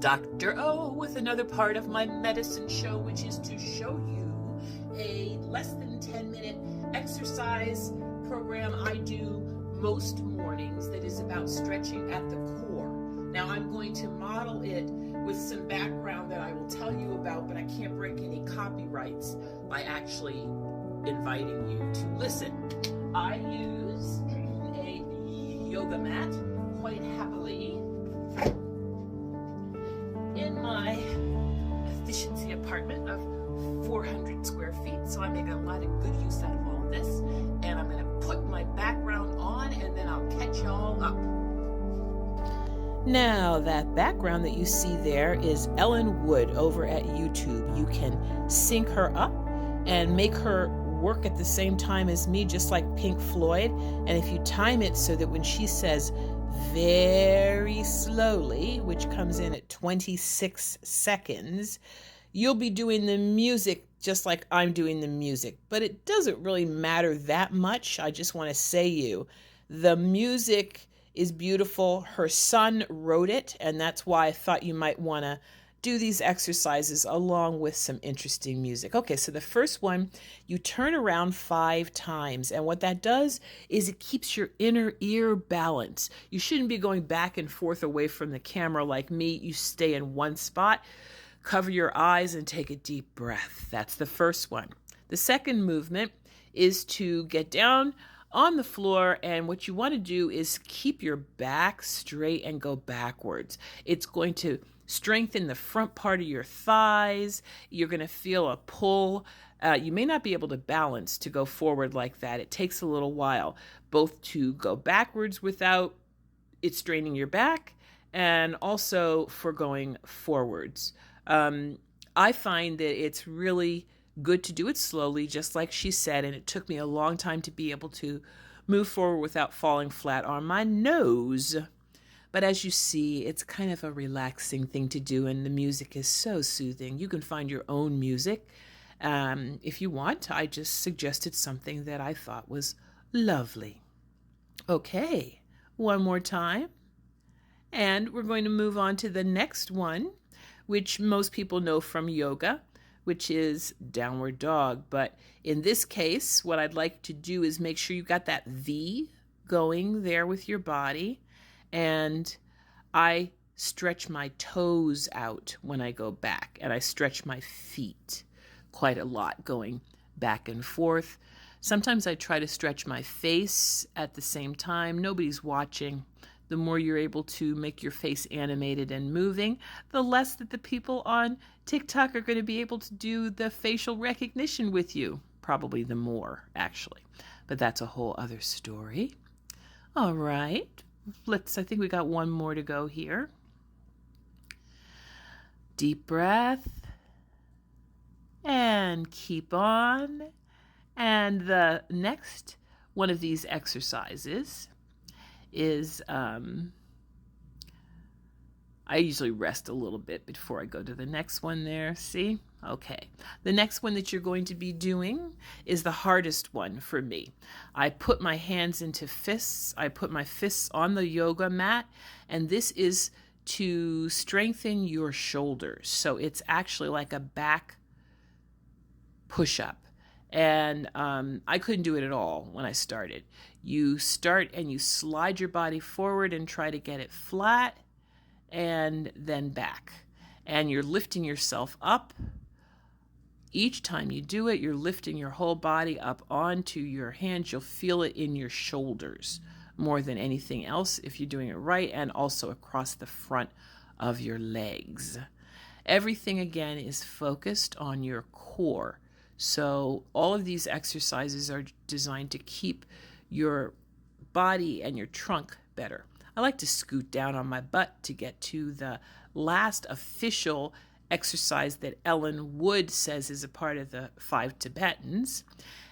Dr. O with another part of my medicine show, which is to show you a less than 10-minute exercise program I do most mornings that is about stretching at the core. Now I'm going to model it with some background that I will tell you about, but I can't break any copyrights by actually inviting you to listen. I use a yoga mat quite happily in my efficiency apartment of 400 square feet, so I make a lot of good use out of all of this. And I'm going to put my background on, and then I'll catch y'all up. Now, that background that you see there is Ellen Wood over at YouTube. You can sync her up and make her work at the same time as me, just like Pink Floyd. And if you time it so that when she says very slowly, which comes in at 26 seconds, you'll be doing the music just like I'm doing the music. But it doesn't really matter that much. I just want to say the music is beautiful. Her son wrote it, and that's why I thought you might want to do these exercises along with some interesting music. Okay, so the first one, you turn around 5 times, and what that does is it keeps your inner ear balanced. You shouldn't be going back and forth away from the camera like me. You stay in one spot, cover your eyes, and take a deep breath. That's the first one. The second movement is to get down on the floor, and what you want to do is keep your back straight and go backwards. It's going to strengthen the front part of your thighs. You're going to feel a pull. You may not be able to balance to go forward like that. It takes a little while, both to go backwards without it straining your back and also for going forwards. I find that it's really good to do it slowly, just like she said, and it took me a long time to be able to move forward without falling flat on my nose. But as you see, it's kind of a relaxing thing to do, and the music is so soothing. You can find your own music if you want. I just suggested something that I thought was lovely. Okay, one more time. And we're going to move on to the next one, which most people know from yoga, which is downward dog. But in this case, what I'd like to do is make sure you got that V going there with your body. And I stretch my toes out when I go back, and I stretch my feet quite a lot going back and forth. Sometimes I try to stretch my face at the same time. Nobody's watching. The more you're able to make your face animated and moving, the less that the people on TikTok are going to be able to do the facial recognition with you. Probably the more, actually. But that's a whole other story. All right. I think we got one more to go here. Deep breath. And keep on. And the next one of these exercises is, I usually rest a little bit before I go to the next one there. See? Okay. The next one that you're going to be doing is the hardest one for me. I put my hands into fists. I put my fists on the yoga mat, and this is to strengthen your shoulders. So it's actually like a back push-up. And I couldn't do it at all when I started. You start and you slide your body forward and try to get it flat and then back. And you're lifting yourself up. Each time you do it, you're lifting your whole body up onto your hands. You'll feel it in your shoulders more than anything else if you're doing it right, and also across the front of your legs. Everything, again, is focused on your core. So all of these exercises are designed to keep your body and your trunk better. I like to scoot down on my butt to get to the last official exercise that Ellen Wood says is a part of the 5 Tibetans.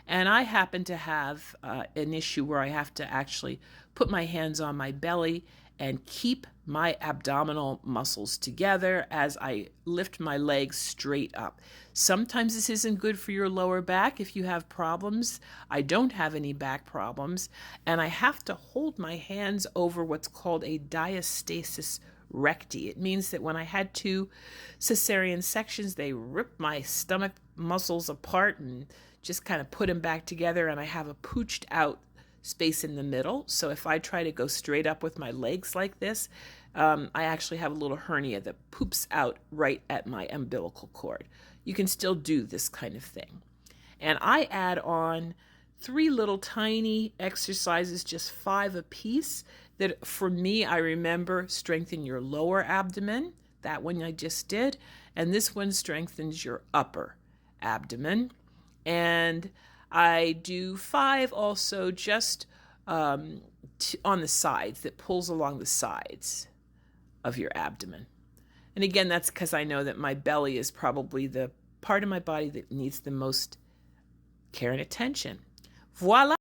And I happen to have an issue where I have to actually put my hands on my belly and keep my abdominal muscles together as I lift my legs straight up. Sometimes this isn't good for your lower back if you have problems. I don't have any back problems, and I have to hold my hands over what's called a diastasis recti. It means that when I had 2 cesarean sections, they ripped my stomach muscles apart and just kind of put them back together, and I have a pooched out space in the middle. So if I try to go straight up with my legs like this, I actually have a little hernia that poops out right at my umbilical cord. You can still do this kind of thing. And I add on 3 little tiny exercises, just 5 a piece, that for me, I remember strengthen your lower abdomen. That one I just did. And this one strengthens your upper abdomen. And I do 5 also just on the sides, that pulls along the sides of your abdomen. And again, that's because I know that my belly is probably the part of my body that needs the most care and attention. Voila!